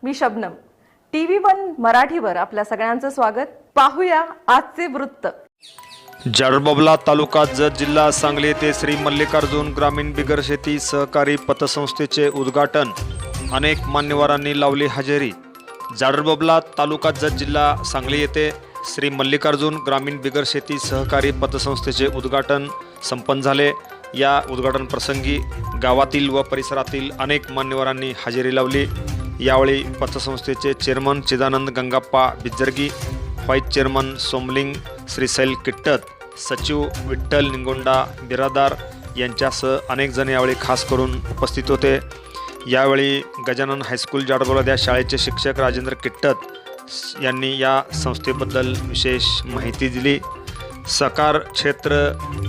मी Shabnam. TV1 मराठीवर आपल्या सगळ्यांचं स्वागत. पाहूया आजचे वृत्त. जाडरबाबला तालुका जत जिल्हा सांगली येथे श्री मल्लिकार्जुन ग्रामीण बिगर शेती सहकारी पतसंस्थेचे उद्घाटन. अनेक मान्यवरांनी लावली हजेरी. जाडरबाबला तालुका जत जिल्हा सांगली येथे श्री मल्लिकार्जुन ग्रामीण बिगर शेती सहकारी पतसंस्थेचे उद्घाटन संपन्न झाले. या उद्घाटन प्रसंगी गावातील व परिसरातील अनेक मान्यवरांनी हजेरी लावली. यावेळी पतसंस्थेचे चेअरमन चिदानंद गंगाप्पा बिज्जरगी, व्हाईस चेअरमन सोमलिंग श्रीशैल किट्टत, सचिव विठ्ठल निंगोंडा बिरादार यांच्यासह अनेक जण यावेळी खास करून उपस्थित होते. यावेळी गजानन हायस्कूल जाडरबाबला या शाळेचे शिक्षक राजेंद्र किट्टत यांनी या संस्थेबद्दल विशेष माहिती दिली. सहकार क्षेत्र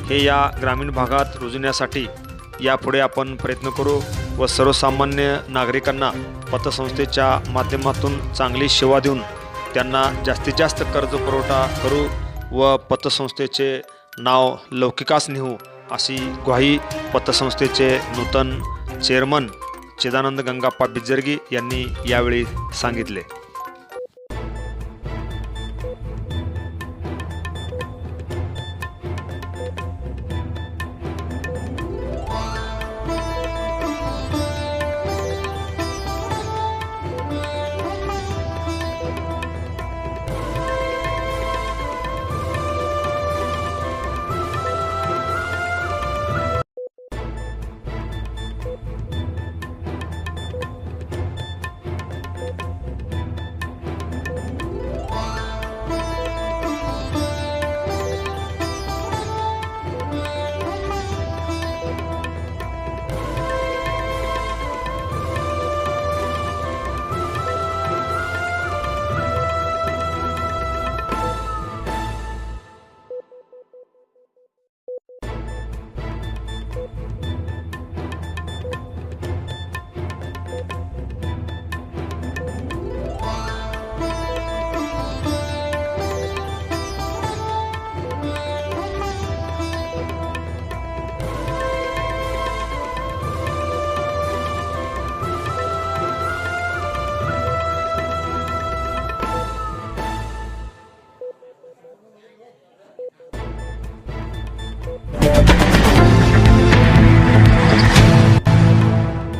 हे या ग्रामीण भागात रुजण्यासाठी यापुढे आपण प्रयत्न करू व सर्वसामान्य नागरिकांना पतसंस्थेच्या माध्यमातून चांगली सेवा देऊन त्यांना जास्तीत जास्त कर्ज पुरवठा करू व पतसंस्थेचे नाव लौकिकास नेऊ अशी ग्वाही पतसंस्थेचे नूतन चेअरमन चिदानंद गंगाप्पा बिज्जरगी यांनी यावेळी सांगितले.